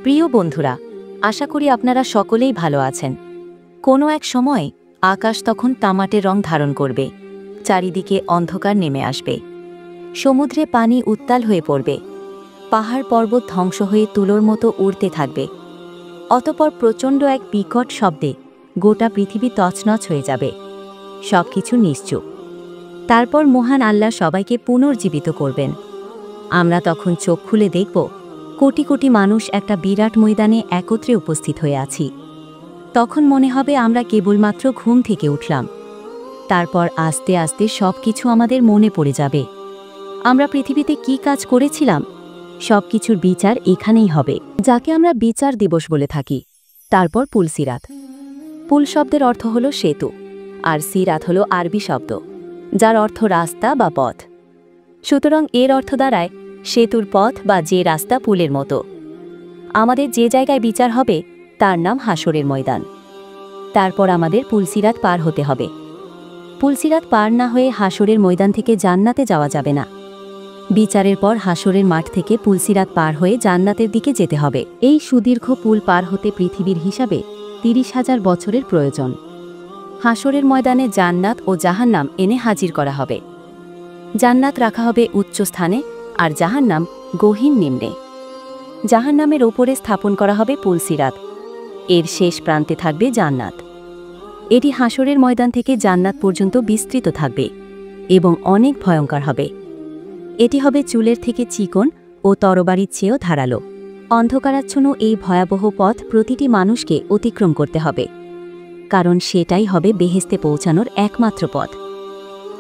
প্রিয় বন্ধুরা, আশা করি আপনারা সকলেই ভালো আছেন। কোনো এক সময় আকাশ তখন তামাটে রং ধারণ করবে, চারিদিকে অন্ধকার নেমে আসবে, সমুদ্রে পানি উত্তাল হয়ে পড়বে, পাহাড় পর্বত ধ্বংস হয়ে তুলোর মতো উড়তে থাকবে। অতঃপর প্রচণ্ড এক বিকট শব্দে গোটা পৃথিবী তছনছ হয়ে যাবে, সবকিছু নিশ্চুপ। তারপর মহান আল্লাহ সবাইকে পুনর্জীবিত করবেন। আমরা তখন চোখ খুলে দেখব কোটি কোটি মানুষ একটা বিরাট ময়দানে একত্রে উপস্থিত হয়ে আছি। তখন মনে হবে আমরা কেবলমাত্র ঘুম থেকে উঠলাম। তারপর আস্তে আস্তে সব কিছু আমাদের মনে পড়ে যাবে। আমরা পৃথিবীতে কি কাজ করেছিলাম সব কিছুর বিচার এখানেই হবে, যাকে আমরা বিচার দিবস বলে থাকি। তারপর পুলসিরাত। পুল শব্দের অর্থ হল সেতু, আর সিরাত হল আরবি শব্দ, যার অর্থ রাস্তা বা পথ। সুতরাং এর অর্থ দাঁড়ায় সেতুর পথ বা যে রাস্তা পুলের মতো। আমাদের যে জায়গায় বিচার হবে তার নাম হাসরের ময়দান। তারপর আমাদের পুলসিরাত পার হতে হবে। পুলসিরাত পার না হয়ে হাসরের ময়দান থেকে জান্নাতে যাওয়া যাবে না। বিচারের পর হাসরের মাঠ থেকে পুলসিরাত পার হয়ে জান্নাতের দিকে যেতে হবে। এই সুদীর্ঘ পুল পার হতে পৃথিবীর হিসাবে ৩০,০০০ বছরের প্রয়োজন। হাসরের ময়দানে জান্নাত ও জাহান্নাম এনে হাজির করা হবে। জান্নাত রাখা হবে উচ্চ স্থানে, আর জাহান্নাম গহীন নিম্নে। জাহান্নামের ওপরে স্থাপন করা হবে পুলসিরাত। এর শেষ প্রান্তে থাকবে জান্নাত। এটি হাসরের ময়দান থেকে জান্নাত পর্যন্ত বিস্তৃত থাকবে এবং অনেক ভয়ঙ্কর হবে। এটি হবে চুলের থেকে চিকন ও তরবারির চেয়েও ধারালো। অন্ধকারাচ্ছন্ন এই ভয়াবহ পথ প্রতিটি মানুষকে অতিক্রম করতে হবে, কারণ সেটাই হবে বেহেশতে পৌঁছানোর একমাত্র পথ।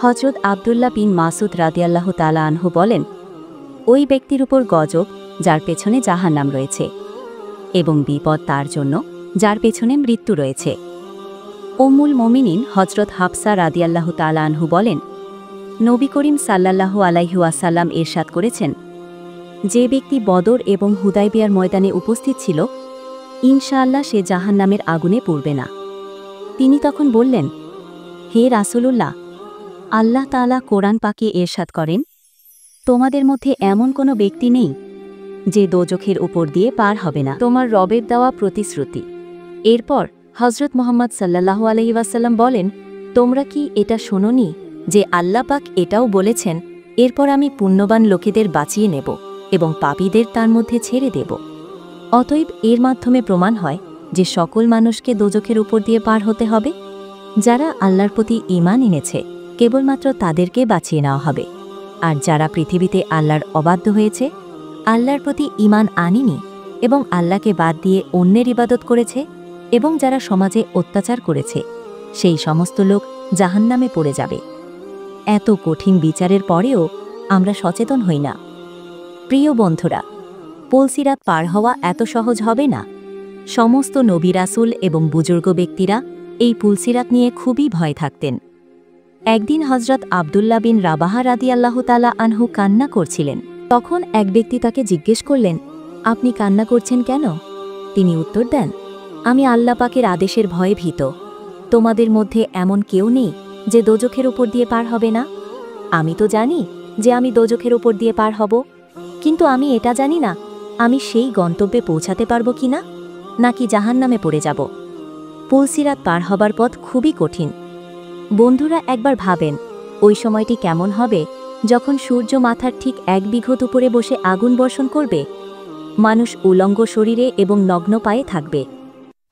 হযরত আব্দুল্লাহ বিন মাসুদ রাদিয়াল্লাহু তাআলা আনহু বলেন, ওই ব্যক্তির উপর গজব যার পেছনে জাহান্নাম রয়েছে, এবং বিপদ তার জন্য যার পেছনে মৃত্যু রয়েছে। উম্মুল মুমিনিন হযরত হাফসা রাদিয়াল্লাহু তাআলা আনহু বলেন, নবী করিম সাল্লাল্লাহু আলাইহি ওয়াসাল্লাম ইরশাদ করেছেন, যে ব্যক্তি বদর এবং হুদায়বিয়ার ময়দানে উপস্থিত ছিল, ইনশাআল্লাহ সে জাহান্নামের আগুনে পুড়বে না। তিনি তখন বললেন, হে রাসূলুল্লাহ, আল্লাহ তাআলা কোরআন পাকে ইরশাদ করেন, তোমাদের মধ্যে এমন কোনো ব্যক্তি নেই যে দোজখের উপর দিয়ে পার হবে না, তোমার রবের দেওয়া প্রতিশ্রুতি। এরপর হযরত মুহাম্মদ সাল্লাল্লাহু আলাইহি ওয়াসাল্লাম বলেন, তোমরা কি এটা শোনোনি যে আল্লাহ পাক এটাও বলেছেন, এরপর আমি পুণ্যবান লোকেদের বাঁচিয়ে নেব এবং পাপীদের তার মধ্যে ছেড়ে দেব। অতএব এর মাধ্যমে প্রমাণ হয় যে সকল মানুষকে দোজখের উপর দিয়ে পার হতে হবে। যারা আল্লাহর প্রতি ঈমান এনেছে কেবলমাত্র তাদেরকে বাঁচিয়ে নেওয়া হবে, আর যারা পৃথিবীতে আল্লাহর অবাধ্য হয়েছে, আল্লাহর প্রতি ঈমান আনেনি এবং আল্লাহকে বাদ দিয়ে অন্যের ইবাদত করেছে, এবং যারা সমাজে অত্যাচার করেছে, সেই সমস্ত লোক জাহান্নামে পড়ে যাবে। এত কঠিন বিচারের পরেও আমরা সচেতন হই না। প্রিয় বন্ধুরা, পুলসিরাত পার হওয়া এত সহজ হবে না। সমস্ত নবী রাসূল এবং বুজুর্গ ব্যক্তিরা এই পুলসিরাত নিয়ে খুবই ভয় থাকতেন। একদিন হযরত আব্দুল্লাহ বিন রাবাহা রাদিয়াল্লাহু তাআলা আনহু কান্না করছিলেন। তখন এক ব্যক্তি তাকে জিজ্ঞেস করলেন, আপনি কান্না করছেন কেন? তিনি উত্তর দেন, আমি আল্লাহ পাকের আদেশের ভয়ে ভীত। তোমাদের মধ্যে এমন কেউ নেই যে দোজখের উপর দিয়ে পার হবে না। আমি তো জানি যে আমি দোজখের উপর দিয়ে পার হব, কিন্তু আমি এটা জানি না আমি সেই গন্তব্যে পৌঁছাতে পারব কিনা, নাকি জাহান্নামে পড়ে যাব। পুলসিরাত পার হবার পথ খুবই কঠিন। বন্ধুরা, একবার ভাবেন ওই সময়টি কেমন হবে যখন সূর্য মাথার ঠিক 1 বিঘত উপরে বসে আগুন বর্ষণ করবে। মানুষ উলঙ্গ শরীরে এবং নগ্ন পায়ে থাকবে।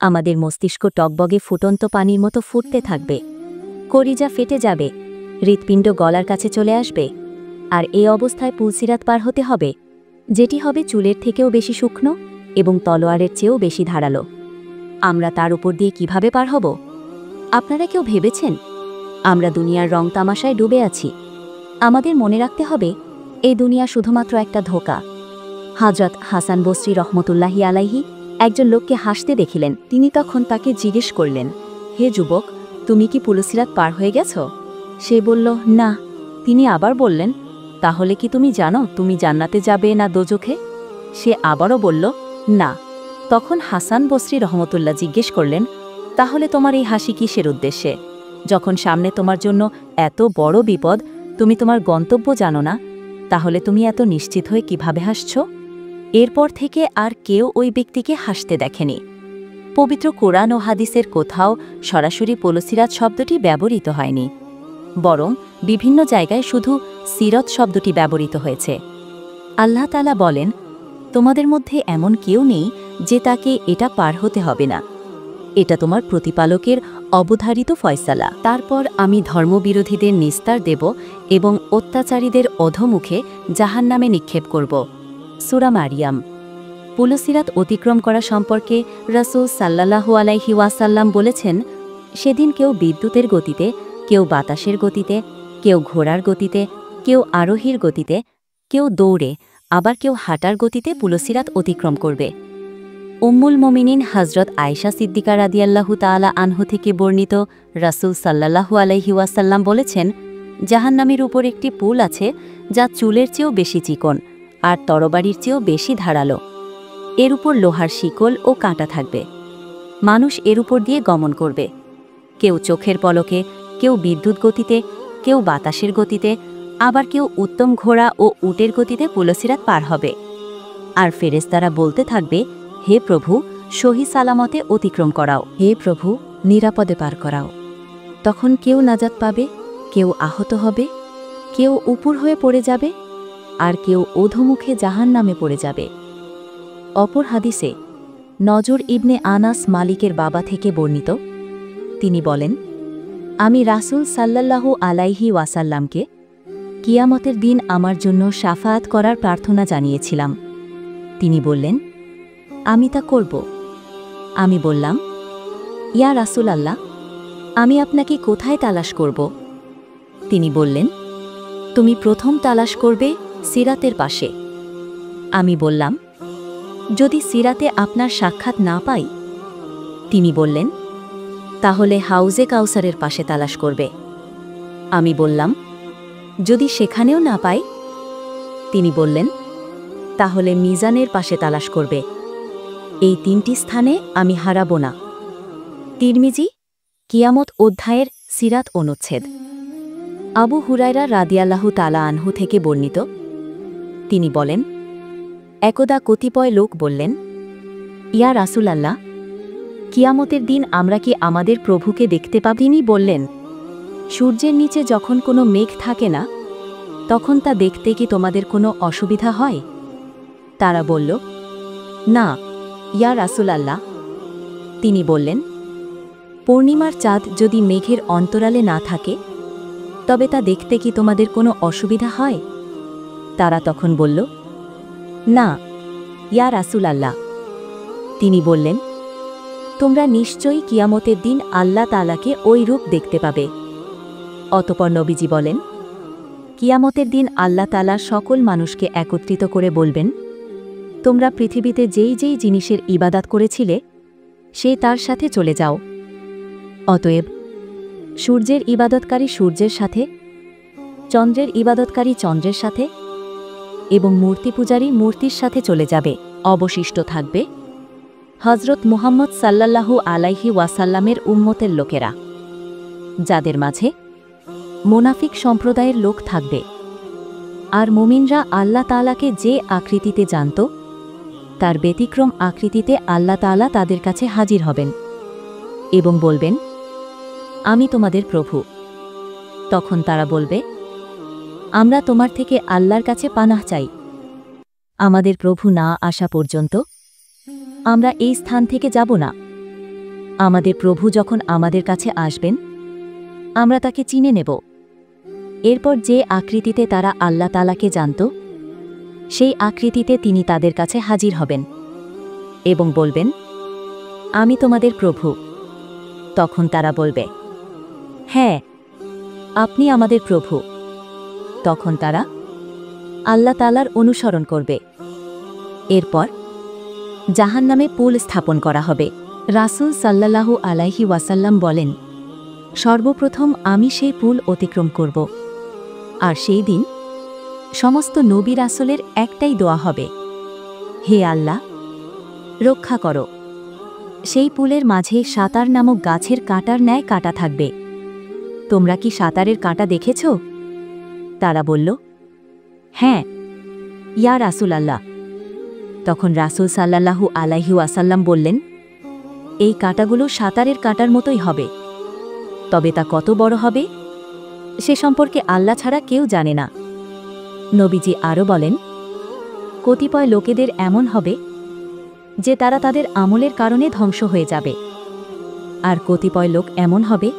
আমাদের মস্তিষ্ক টগবগে ফুটন্ত পানির মতো ফুটতে থাকবে। কলিজা ফেটে যাবে, হৃৎপিণ্ড গলার কাছে চলে আসবে। আর এই অবস্থায় পুলসিরাত পার হতে হবে, যেটি হবে চুলের থেকেও বেশি শুকনো এবং তলোয়ারের চেয়েও বেশি ধারালো। আমরা তার উপর দিয়ে কিভাবে পার হব? আপনারা কেউ ভেবেছেন? আমরা দুনিয়ার রং তামাশায় ডুবে আছি। আমাদের মনে রাখতে হবে, এই দুনিয়া শুধুমাত্র একটা ধোঁকা। হযরত হাসান বসরি রহমতুল্লাহি আলাইহি একজন লোককে হাসতে দেখিলেন। তিনি তখন তাকে জিজ্ঞেস করলেন, হে যুবক, তুমি কি পুলসিরাত পার হয়ে গেছ? সে বলল, না। তিনি আবার বললেন, তাহলে কি তুমি জানো তুমি জান্নাতে যাবে না দোজখে? সে আবারও বলল, না। তখন হাসান বসরি রহমতুল্লাহ জিজ্ঞেস করলেন, তাহলে তোমার এই হাসি কিসের উদ্দেশ্যে? যখন সামনে তোমার জন্য এত বড় বিপদ, তুমি তোমার গন্তব্য জানো না, তাহলে তুমি এত নিশ্চিত হয়ে কিভাবে হাসছ? এরপর থেকে আর কেউ ওই ব্যক্তিকে হাসতে দেখেনি। পবিত্র কোরআন ও হাদিসের কোথাও সরাসরি পুলসিরাত শব্দটি ব্যবহৃত হয়নি, বরং বিভিন্ন জায়গায় শুধু সিরত শব্দটি ব্যবহৃত হয়েছে। আল্লাহ তাআলা বলেন, তোমাদের মধ্যে এমন কেউ নেই যে তাকে এটা পার হতে হবে না, এটা তোমার প্রতিপালকের অবধারিত ফয়সালা। তারপর আমি ধর্মবিরোধীদের নিস্তার দেব এবং অত্যাচারীদের অধোমুখে জাহান্নামে নিক্ষেপ করব। সূরা মারিয়াম। পুলসিরাত অতিক্রম করা সম্পর্কে রাসূল সাল্লাল্লাহু আলাইহি ওয়াসাল্লাম বলেছেন, সেদিন কেউ বিদ্যুতের গতিতে, কেউ বাতাসের গতিতে, কেউ ঘোড়ার গতিতে, কেউ আরোহীর গতিতে, কেউ দৌড়ে, আবার কেউ হাঁটার গতিতে পুলসিরাত অতিক্রম করবে। উম্মুল মোমিনিন হযরত আয়েশা সিদ্দিকা রাদিয়াল্লাহু তাআলা আনহু থেকে বর্ণিত, রাসূল সাল্লাল্লাহু আলাইহি ওয়াসাল্লাম বলেছেন, জাহান্নামের উপর একটি পুল আছে যা চুলের চেয়েও বেশি চিকন আর তরবারির চেয়েও বেশি ধারালো। এর উপর লোহার শিকল ও কাঁটা থাকবে। মানুষ এর উপর দিয়ে গমন করবে, কেউ চোখের পলকে, কেউ বিদ্যুৎ গতিতে, কেউ বাতাসের গতিতে, আবার কেউ উত্তম ঘোড়া ও উটের গতিতে পুলসিরাত পার হবে। আর ফেরেশতারা বলতে থাকবে, হে প্রভু, সহি সালামতে অতিক্রম করাও, হে প্রভু, নিরাপদে পার করাও। তখন কেউ নাজাত পাবে, কেউ আহত হবে, কেউ উপর হয়ে পড়ে যাবে, আর কেউ অধোমুখে জাহান্নামে পড়ে যাবে। অপর হাদিসে নজর ইবনে আনাস মালিকের বাবা থেকে বর্ণিত, তিনি বলেন, আমি রাসূল সাল্লাল্লাহু আলাইহি ওয়াসাল্লামকে কিয়ামতের দিন আমার জন্য শাফাআত করার প্রার্থনা জানিয়েছিলাম। তিনি বললেন, আমি তা করব। আমি বললাম, ইয়া রাসূলাল্লাহ, আমি আপনাকে কোথায় তালাশ করব? তিনি বললেন, তুমি প্রথম তালাশ করবে সিরাতের পাশে। আমি বললাম, যদি সিরাতে আপনার সাক্ষাৎ না পাই? তিনি বললেন, তাহলে হাউজে কাউসারের পাশে তালাশ করবে। আমি বললাম, যদি সেখানেও না পাই? তিনি বললেন, তাহলে মিজানের পাশে তালাশ করবে। এই তিনটি স্থানে আমি হারাব না। তিরমিজি, কিয়ামত অধ্যায়ের সিরাত অনুচ্ছেদ। আবু হুরায়রা রাদিয়াল্লাহু তাআলা আনহু থেকে বর্ণিত, তিনি বলেন, একদা কতিপয় লোক বললেন, ইয়া রাসূলাল্লাহ, কিয়ামতের দিন আমরা কি আমাদের প্রভুকে দেখতে পাব? তিনি বললেন, সূর্যের নিচে যখন কোনো মেঘ থাকে না, তখন তা দেখতে কি তোমাদের কোনো অসুবিধা হয়? তারা বলল, না, ইয়া রাসূলাল্লাহ। তিনি বললেন, পূর্ণিমার চাঁদ যদি মেঘের অন্তরালে না থাকে, তবে তা দেখতে কি তোমাদের কোনো অসুবিধা হয়? তারা তখন বলল, না, ইয়া রাসূলাল্লাহ। তিনি বললেন, তোমরা নিশ্চয়ই কিয়ামতের দিন আল্লাহ তাআলাকে ওই রূপ দেখতে পাবে। অতঃপর নবীজি বলেন, কিয়ামতের দিন আল্লাহ তাআলা সকল মানুষকে একত্রিত করে বলবেন, তোমরা পৃথিবীতে যেই যেই জিনিসের ইবাদত করেছিলে, সে তার সাথে চলে যাও। অতএব সূর্যের ইবাদতকারী সূর্যের সাথে, চন্দ্রের ইবাদতকারী চন্দ্রের সাথে এবং মূর্তি পূজারী মূর্তির সাথে চলে যাবে। অবশিষ্ট থাকবে হযরত মুহাম্মদ সাল্লাল্লাহু আলাইহি ওয়াসাল্লামের উম্মতের লোকেরা, যাদের মাঝে মুনাফিক সম্প্রদায়ের লোক থাকবে। আর মুমিনরা আল্লাহ তাআলাকে যে আকৃতিতে জানত, তার ব্যতিক্রম আকৃতিতে আল্লাহ তাআলা তাদের কাছে হাজির হবেন এবং বলবেন, আমি তোমাদের প্রভু। তখন তারা বলবে, আমরা তোমার থেকে আল্লাহর কাছে পানাহ চাই। আমাদের প্রভু না আসা পর্যন্ত আমরা এই স্থান থেকে যাব না। আমাদের প্রভু যখন আমাদের কাছে আসবেন, আমরা তাকে চিনে নেব। এরপর যে আকৃতিতে তারা আল্লাহ তাআলাকে জানত, সেই আকৃতিতে তিনি তাদের কাছে হাজির হবেন এবং বলবেন, আমি তোমাদের প্রভু। তখন তারা বলবে, হ্যাঁ, আপনি আমাদের প্রভু। তখন তারা আল্লাহ তাআলার অনুসরণ করবে। এরপর জাহান্নামে পুল স্থাপন করা হবে। রাসূল সাল্লাল্লাহু আলাইহি ওয়াসাল্লাম বলেন, সর্বপ্রথম আমি সেই পুল অতিক্রম করব। আর সেই দিন সমস্ত নবী রাসূলের একটাই দোয়া হবে, হে আল্লাহ, রক্ষা করো। সেই পুলের মাঝে সাতার নামক গাছের কাঁটার ন্যায় কাঁটা থাকবে। তোমরা কি সাতারের কাঁটা দেখেছ? তারা বলল, হ্যাঁ, ইয়া রাসূলাল্লাহ। তখন রাসূল সাল্লাল্লাহু আলাইহি ওয়াসাল্লাম বললেন, এই কাঁটাগুলো সাঁতারের কাঁটার মতোই হবে, তবে তা কত বড় হবে সে সম্পর্কে আল্লাহ ছাড়া কেউ জানে না। নবীজি আরও বলেন, কতিপয় লোকেদের এমন হবে যে তারা তাদের আমলের কারণে ধ্বংস হয়ে যাবে, আর কতিপয় লোক এমন হবে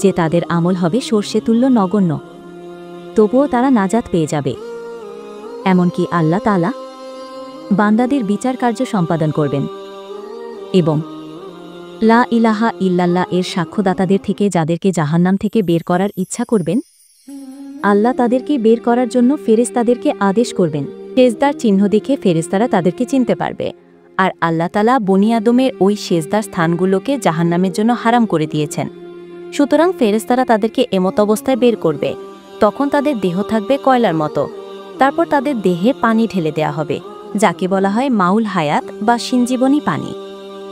যে তাদের আমল হবে সর্ষে তুল্য নগণ্য, তবুও তারা নাজাত পেয়ে যাবে। এমনকি আল্লাহ তাআলা বান্দাদের বিচার কার্য সম্পাদন করবেন এবং লা ইলাহা ইল্লাল্লাহ এর সাক্ষ্যদাতাদের থেকে যাদেরকে জাহান্নাম থেকে বের করার ইচ্ছা করবেন, আল্লাহ তাদেরকে বের করার জন্য ফেরেশতাদেরকে আদেশ করবেন। সেজদার চিহ্ন দেখে ফেরেশতারা তাদেরকে চিনতে পারবে, আর আল্লাহ তাআলা বনি আদমের ওই সেজদার স্থানগুলোকে জাহান্নামের জন্য হারাম করে দিয়েছেন। সুতরাং ফেরেশতারা তাদেরকে এমত অবস্থায় বের করবে, তখন তাদের দেহ থাকবে কয়লার মতো। তারপর তাদের দেহে পানি ঢেলে দেয়া হবে, যাকে বলা হয় মাউল হায়াত বা সিনজীবনী পানি।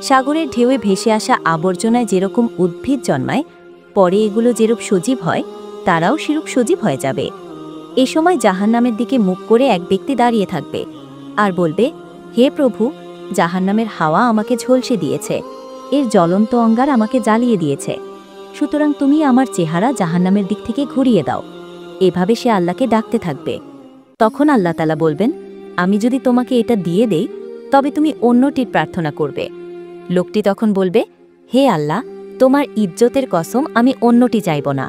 সাগরের ঢেউয়ে ভেসে আসা আবর্জনায় যেরকম উদ্ভিদ জন্মায়, পরে এগুলো যেরূপ সজীব হয়, তারাও সেরূপ সজীব হয়ে যাবে। এ সময় জাহান্নামের দিকে মুখ করে এক ব্যক্তি দাঁড়িয়ে থাকবে আর বলবে, হে প্রভু, জাহান্নামের হাওয়া আমাকে ঝলসে দিয়েছে, এর জ্বলন্ত অঙ্গার আমাকে জ্বালিয়ে দিয়েছে, সুতরাং তুমি আমার চেহারা জাহান্নামের দিক থেকে ঘুরিয়ে দাও। এভাবে সে আল্লাহকে ডাকতে থাকবে। তখন আল্লাহ তাআলা বলবেন, আমি যদি তোমাকে এটা দিয়ে দেই, তবে তুমি অন্যটির প্রার্থনা করবে। লোকটি তখন বলবে, হে আল্লাহ, তোমার ইজ্জতের কসম, আমি অন্যটি চাইব না।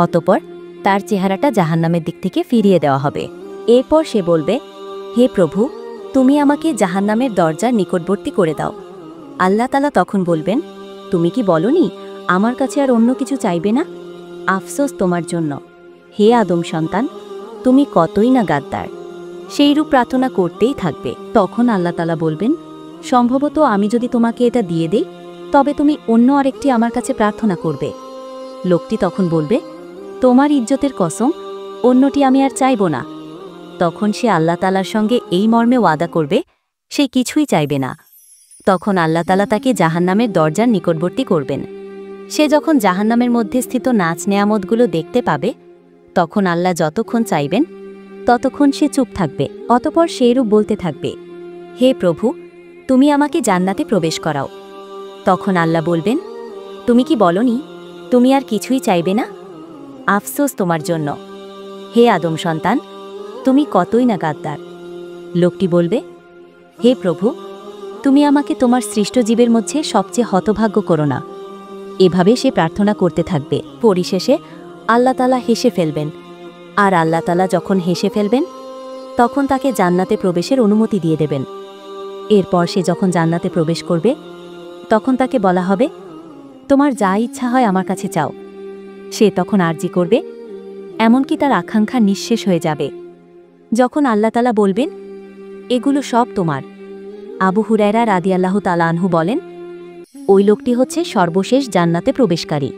অতঃপর তার চেহারাটা জাহান্নামের দিক থেকে ফিরিয়ে দেওয়া হবে। এরপর সে বলবে, হে প্রভু, তুমি আমাকে জাহান্নামের দরজার নিকটবর্তী করে দাও। আল্লাহ তাআলা তখন বলবেন, তুমি কি বলনি আমার কাছে আর অন্য কিছু চাইবে না? আফসোস তোমার জন্য, হে আদম সন্তান, তুমি কতই না গাদ্দার। সেইরূপ প্রার্থনা করতেই থাকবে। তখন আল্লাহ তাআলা বলবেন, সম্ভবত আমি যদি তোমাকে এটা দিয়ে দেই, তবে তুমি অন্য আরেকটি আমার কাছে প্রার্থনা করবে। লোকটি তখন বলবে, তোমার ইজ্জতের কসম, অন্যটি আমি আর চাইব না। তখন সে আল্লাহ তাআলার সঙ্গে এই মর্মে ওয়াদা করবে, সে কিছুই চাইবে না। তখন আল্লাহ তাআলা তাকে জাহান্নামের দরজার নিকটবর্তী করবেন। সে যখন জাহান্নামের মধ্যে স্থিত নাচ নেয়ামতগুলো দেখতে পাবে, তখন আল্লাহ যতক্ষণ চাইবেন ততক্ষণ সে চুপ থাকবে। অতঃপর সেইরূপ বলতে থাকবে, হে প্রভু, তুমি আমাকে জান্নাতে প্রবেশ করাও। তখন আল্লাহ বলবেন, তুমি কি বলনি তুমি আর কিছুই চাইবে না? আফসোস তোমার জন্য, হে আদম সন্তান, তুমি কতই না গাদ্দার। লোকটি বলবে, হে প্রভু, তুমি আমাকে তোমার সৃষ্ট জীবের মধ্যে সবচেয়ে হতভাগ্য করো না। এভাবে সে প্রার্থনা করতে থাকবে। পরিশেষে আল্লাহ তাআলা হেসে ফেলবেন, আর আল্লাহ তাআলা যখন হেসে ফেলবেন, তখন তাকে জান্নাতে প্রবেশের অনুমতি দিয়ে দেবেন। এরপর সে যখন জান্নাতে প্রবেশ করবে, তখন তাকে বলা হবে, তোমার যা ইচ্ছা হয় আমার কাছে চাও। সে তখন আরজি করবে, এমনকি তার আকাঙ্ক্ষা নিঃশেষ হয়ে যাবে। যখন আল্লাহ তাআলা বলবেন, এগুলো সব তোমার। আবু হুরায়রা রাদিয়াল্লাহু তাআলা আনহু বলেন, ওই লোকটি হচ্ছে সর্বশেষ জান্নাতে প্রবেশকারী।